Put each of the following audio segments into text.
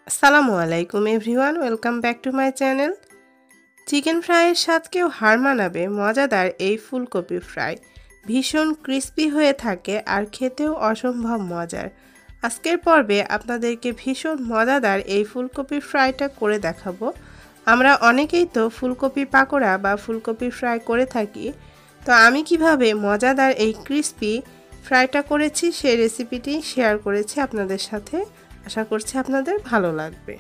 আসসালামু আলাইকুম everyone, welcome back to my channel. Chicken ফ্রাইয়ের স্বাদকেও হার মানাবে মজাদার এই ফুলকপি ফ্রাই। ভীষণ ক্রিস্পি হয়ে থাকে আর খেতেও অসম্ভব মজার। আজকের পর্বে আপনাদেরকে ভীষণ মজাদার এই ফুলকপি ফ্রাইটা করে দেখাবো। আমরা অনেকেই তো ফুলকপি পাকোড়া বা ফুলকপি ফ্রাই করে থাকি, তো আমি কিভাবে মজাদার এই ক্রিস্পি ফ্রাইটা করেছি সেই রেসিপিটি শেয়ার করেছি আপনাদের সাথে। আশা করছি আপনাদের ভালো লাগবে।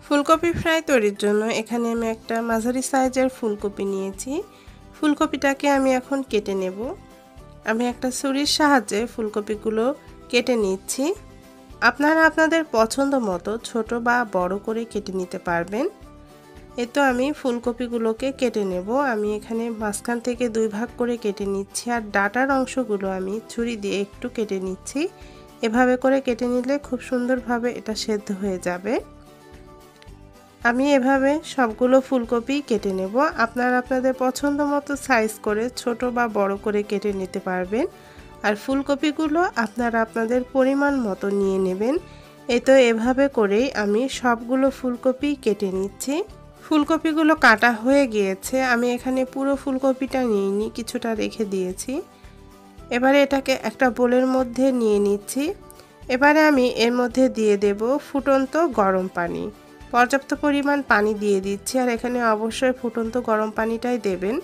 ফুলকপি ফ্রাই তৈরির জন্য এখানে আমি একটা মাঝারি সাইজের ফুলকপি নিয়েছি। ফুলকপিটাকে আমি এখন কেটে নেব। আমি একটা ছুরির সাহায্যে ফুলকপিগুলো কেটে নিচ্ছি। আপনারা আপনাদের পছন্দ মতো ছোট বা বড় করে কেটে নিতে পারবেন। তো আমি ফুলকপিগুলোকে কেটে নেব। আমি এখানে মাঝখান থেকে দুই ভাগ করে কেটে নিচ্ছি, আর ডাঁটার অংশগুলো আমি ছুরি দিয়ে একটু কেটে নিচ্ছি। এভাবে করে কেটে নিলে খুব সুন্দরভাবে এটা সেদ্ধ হয়ে যাবে। আমি এভাবে সবগুলো ফুলকপি কেটে নেব। আপনারা আপনাদের পছন্দ মতো সাইজ করে ছোট বা বড় করে কেটে নিতে পারবেন। আর ফুলকপিগুলো আপনারা আপনাদের পরিমাণ মতো নিয়ে নেবেন। তো এভাবে করেই আমি সবগুলো ফুলকপি কেটে নিচ্ছি। ফুলকপিগুলো কাটা হয়ে গিয়েছে। আমি এখানে পুরো ফুলকপিটা নিইনি, কিছুটা রেখে দিয়েছি। এবারে এটাকে একটা বোলের মধ্যে নিয়ে নিচ্ছি। এবারে আমি এর মধ্যে দিয়ে দেব ফুটন্ত গরম পানি। পর্যাপ্ত পরিমাণ পানি দিয়ে দিচ্ছি, আর এখানে অবশ্যই ফুটন্ত গরম পানিটাই দেবেন।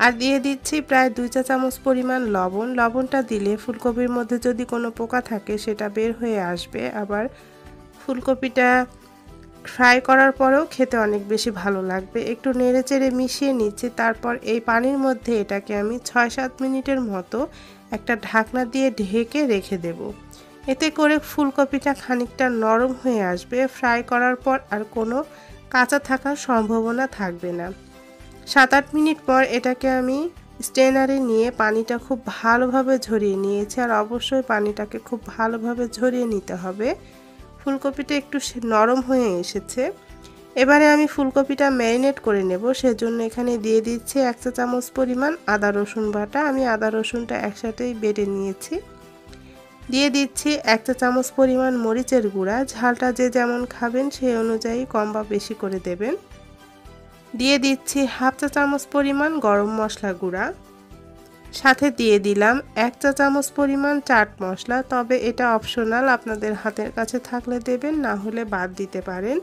আর দিয়ে দিচ্ছি প্রায় 2 চা চামচ পরিমাণ লবণ। লবণটা দিলে ফুলকপির মধ্যে যদি কোনো পোকা থাকে সেটা বের হয়ে আসবে। আবার ফুলকপিটা ফ্রাই করার পরেও খেতে অনেক বেশি ভালো লাগবে। একটু নেড়েচেড়ে মিশিয়ে নিচ্ছি। তারপর এই পানির মধ্যে এটাকে আমি 6-7 মিনিটের মতো একটা ঢাকনা দিয়ে ঢেকে রেখে দেব। এতে করে ফুলকপিটা খানিকটা নরম হয়ে আসবে। ফ্রাই করার পর আর কোনো কাঁচা থাকার সম্ভাবনা থাকবে না। 7-8 মিনিট পর এটাকে আমি স্ট্রেনারে নিয়ে পানিটা খুব ভালোভাবে ঝরিয়ে নিয়েছি। আর অবশ্যই পানিটাকে খুব ভালোভাবে ঝরিয়ে নিতে হবে। ফুলকপিটা একটু নরম হয়ে এসেছে। এবারে আমি ফুলকপিটা ম্যারিনেট করে নেব। সেজন্য এখানে দিয়ে দিচ্ছি 1 চা চামচ পরিমাণ আদা রসুন বাটা। আমি আদা রসুনটা একসাথেই বেটে নিয়েছি। দিয়ে দিচ্ছি 1 চা চামচ পরিমাণ মরিচের গুঁড়া। ঝালটা যে যেমন খাবেন সেই অনুযায়ী কম বা বেশি করে দেবেন। দিয়ে দিচ্ছি 1/2 চা চামচ পরিমাণ গরম মশলা গুঁড়া। সাথে দিয়ে দিলাম 1 চা চামচ পরিমাণ চাট মশলা, তবে এটা অপশনাল, আপনাদের হাতের কাছে থাকলে দেবেন, না হলে বাদ দিতে পারেন।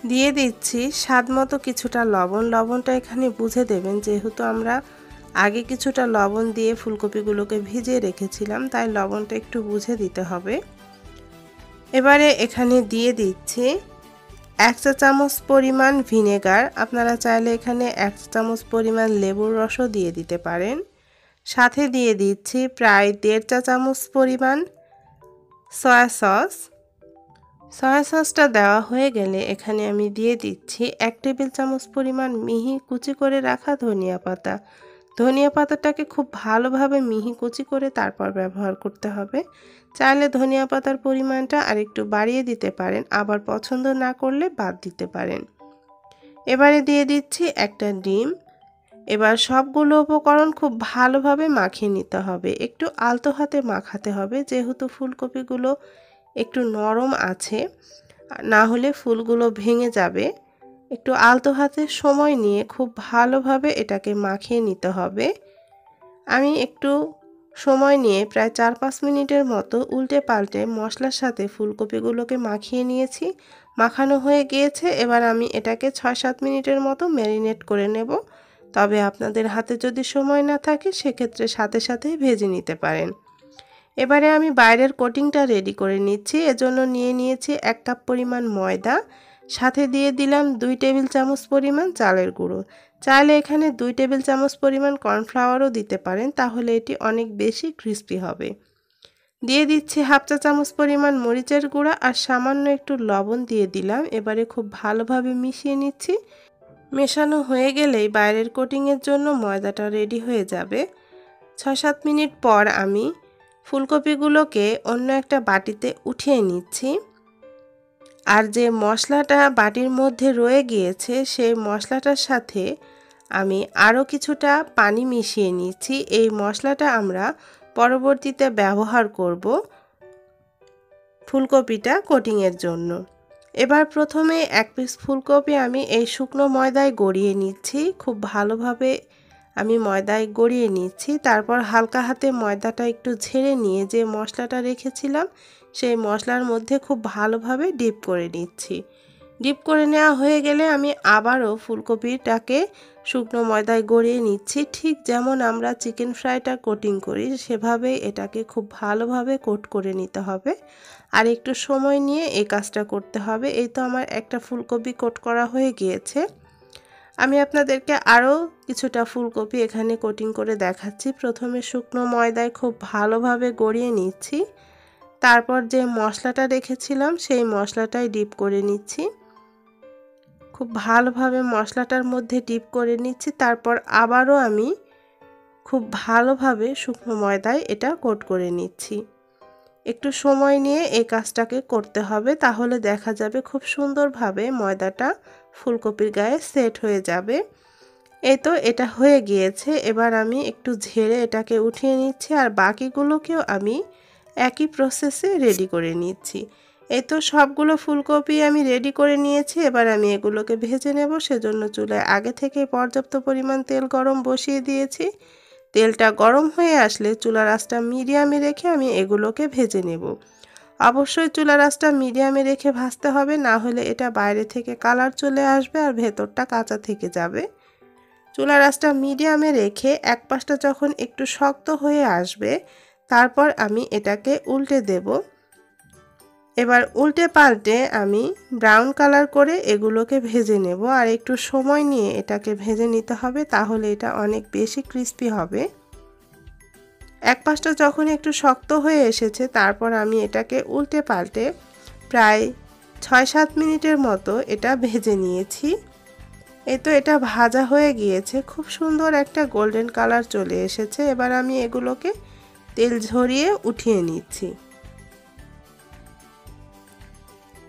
দিয়ে দিচ্ছি স্বাদ মতো কিছুটা লবণ। লবণটা এখানে বুঝে দেবেন, যেহেতু আমরা আগে কিছুটা লবণ দিয়ে ফুলকপিগুলোকে ভিজিয়ে রেখেছিলাম, তাই লবণটা একটু বুঝে দিতে হবে। এবারে এখানে দিয়ে দিচ্ছি 1 চা চামচ পরিমাণ ভিনেগার। আপনারা চাইলে এখানে 1 চা চামচ পরিমাণ লেবুর রসও দিয়ে দিতে পারেন। সাথে দিয়ে দিচ্ছি প্রায় 1.5 চা চামচ পরিমাণ সয়া সস। সয়া সসটা দেওয়া হয়ে গেলে এখানে আমি দিয়ে দিচ্ছি 1 টেবিল চামচ পরিমাণ মিহি কুচি করে রাখা ধনিয়া পাতা। ধনিয়া পাতাটাকে খুব ভালোভাবে মিহি কুচি করে তারপর ব্যবহার করতে হবে। চাইলে ধনিয়া পাতার পরিমাণটা আরেকটু বাড়িয়ে দিতে পারেন, আবার পছন্দ না করলে বাদ দিতে পারেন। এবারে দিয়ে দিচ্ছি একটা ডিম। এবার সবগুলো উপকরণ খুব ভালোভাবে মাখিয়ে নিতে হবে। একটু আলতো হাতে মাখাতে হবে, যেহেতু ফুলকপিগুলো একটু নরম আছে, না হলে ফুলগুলো ভেঙে যাবে। একটু আলতো হাতে সময় নিয়ে খুব ভালোভাবে এটাকে মাখিয়ে নিতে হবে। আমি একটু সময় নিয়ে প্রায় 4-5 মিনিটের মতো উল্টে পাল্টে মশলার সাথে ফুলকপিগুলোকে মাখিয়ে নিয়েছি। মাখানো হয়ে গিয়েছে। এবার আমি এটাকে 6-7 মিনিটের মতো ম্যারিনেট করে নেব। তবে আপনাদের হাতে যদি সময় না থাকে সেক্ষেত্রে সাথে সাথেই ভেজে নিতে পারেন। এবারে আমি বাইরের কোটিংটা রেডি করে নিচ্ছি। এজন্য নিয়ে নিয়েছি 1 কাপ পরিমাণ ময়দা। সাথে দিয়ে দিলাম 2 টেবিল চামচ পরিমাণ চালের গুঁড়ো। চাইলে এখানে 2 টেবিল চামচ পরিমাণ কর্নফ্লাওয়ারও দিতে পারেন, তাহলে এটি অনেক বেশি ক্রিস্পি হবে। দিয়ে দিচ্ছি 1/2 চা চামচ পরিমাণ মরিচের গুঁড়া আর সামান্য একটু লবণ দিয়ে দিলাম। এবারে খুব ভালোভাবে মিশিয়ে নিচ্ছি। মেশানো হয়ে গেলেই বাইরের কোটিংয়ের জন্য ময়দাটা রেডি হয়ে যাবে। 6-7 মিনিট পর আমি ফুলকপিগুলোকে অন্য একটা বাটিতে উঠিয়ে নিচ্ছি। আর যে মশলাটা বাটির মধ্যে রয়ে গিয়েছে সেই মশলাটার সাথে আমি আরও কিছুটা পানি মিশিয়ে নিচ্ছি। এই মশলাটা আমরা পরবর্তীতে ব্যবহার করব। ফুলকপিটা কোটিংয়ের জন্য। এবার প্রথমে এক পিস ফুলকপি আমি এই শুকনো ময়দায় গড়িয়ে নিচ্ছি। খুব ভালোভাবে আমি ময়দায় গড়িয়ে নিচ্ছি। তারপর হালকা হাতে ময়দাটা একটু ঝেড়ে নিয়ে যে মশলাটা রেখেছিলাম সেই মশলার মধ্যে খুব ভালোভাবে ডিপ করে নিচ্ছি। ডিপ করে নেওয়া হয়ে গেলে আমি আবারও ফুলকপিটাকে শুকনো ময়দায় গড়িয়ে নিচ্ছি। ঠিক যেমন আমরা চিকেন ফ্রাইটা কোটিং করি সেভাবেই এটাকে খুব ভালোভাবে কোট করে নিতে হবে। আর একটু সময় নিয়ে এই কাজটা করতে হবে। এই তো আমার একটা ফুলকপি কোট করা হয়ে গিয়েছে। আমি আপনাদেরকে আরও কিছুটা ফুলকপি এখানে কোটিং করে দেখাচ্ছি। প্রথমে শুকনো ময়দায় খুব ভালোভাবে গড়িয়ে নিচ্ছি। তারপর যে মশলাটা রেখেছিলাম সেই মশলাটাই ডিপ করে নিচ্ছি। খুব ভালোভাবে মশলাটার মধ্যে ডিপ করে নিচ্ছি। তারপর আবারও আমি খুব ভালোভাবে শুকনো ময়দায় এটা কোট করে নিচ্ছি। একটু সময় নিয়ে এই কাজটাকে করতে হবে, তাহলে দেখা যাবে খুব সুন্দরভাবে ময়দাটা ফুলকপির গায়ে সেট হয়ে যাবে। এই তো এটা হয়ে গিয়েছে। এবার আমি একটু ঝেড়ে এটাকে উঠিয়ে নিচ্ছি আর বাকিগুলোকেও আমি একই প্রসেসে রেডি করে নিচ্ছি। এই তো সবগুলো ফুলকপি আমি রেডি করে নিয়েছি। এবার আমি এগুলোকে ভেজে নেব। সেজন্য চুলায় আগে থেকে পর্যাপ্ত পরিমাণ তেল গরম বসিয়ে দিয়েছি। তেলটা গরম হয়ে আসলে চুলার আঁচটা মিডিয়ামে রেখে আমি এগুলোকে ভেজে নেব। অবশ্যই চুলার আঁচটা মিডিয়ামে রেখে ভাজতে হবে, না হলে এটা বাইরে থেকে কালার চলে আসবে আর ভেতরটা কাঁচা থেকে যাবে। চুলার আঁচটা মিডিয়ামে রেখে এক পাশটা যখন একটু শক্ত হয়ে আসবে তারপর আমি এটাকে উল্টে দেব। এবার উল্টে পাল্টে আমি ব্রাউন কালার করে এগুলোকে ভেজে নেব। আর একটু সময় নিয়ে এটাকে ভেজে নিতে হবে, তাহলে এটা অনেক বেশি ক্রিস্পি হবে। এক পাশটা যখন একটু শক্ত হয়ে এসেছে তারপর আমি এটাকে উল্টে পাল্টে প্রায় ৬-৭ মিনিটের মতো এটা ভেজে নিয়েছি। এই তো এটা ভাজা হয়ে গিয়েছে, খুব সুন্দর একটা গোল্ডেন কালার চলে এসেছে। এবার আমি এগুলোকে তেল ঝরিয়ে উঠিয়ে নিচ্ছি।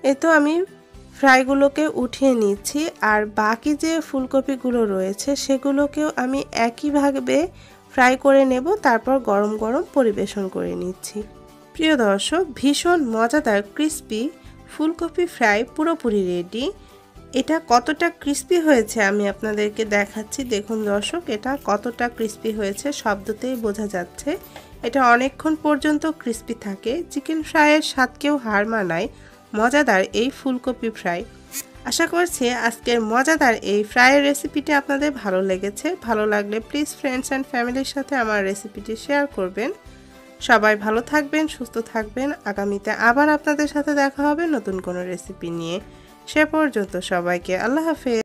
এই তো আমি ফ্রাইগুলোকে উঠিয়ে নিচ্ছি আর বাকি যে ফুলকপিগুলো রয়েছে সেগুলোকেও আমি একইভাবে ফ্রাই করে নেব। তারপর গরম গরম পরিবেশন করে নিচ্ছি। প্রিয় দর্শক, ভীষণ মজাদার ক্রিস্পি ফুলকপি ফ্রাই পুরোপুরি রেডি। এটা কতটা ক্রিস্পি হয়েছে আমি আপনাদেরকে দেখাচ্ছি। দেখুন দর্শক, এটা কতটা ক্রিস্পি হয়েছে শব্দতেই বোঝা যাচ্ছে। এটা অনেকক্ষণ পর্যন্ত ক্রিস্পি থাকে। চিকেন ফ্রাইয়ের স্বাদকেও হার মানায় মজাদার এই ফুলকপি ফ্রাই। আশা করছি আজকের মজাদার এই ফ্রাইয়ের রেসিপিটি আপনাদের ভালো লেগেছে। ভালো লাগলে প্লিজ ফ্রেন্ডস অ্যান্ড ফ্যামিলির সাথে আমার রেসিপিটি শেয়ার করবেন। সবাই ভালো থাকবেন, সুস্থ থাকবেন। আগামীতে আবার আপনাদের সাথে দেখা হবে নতুন কোনো রেসিপি নিয়ে। সে পর্যন্ত সবাইকে আল্লাহ হাফেজ।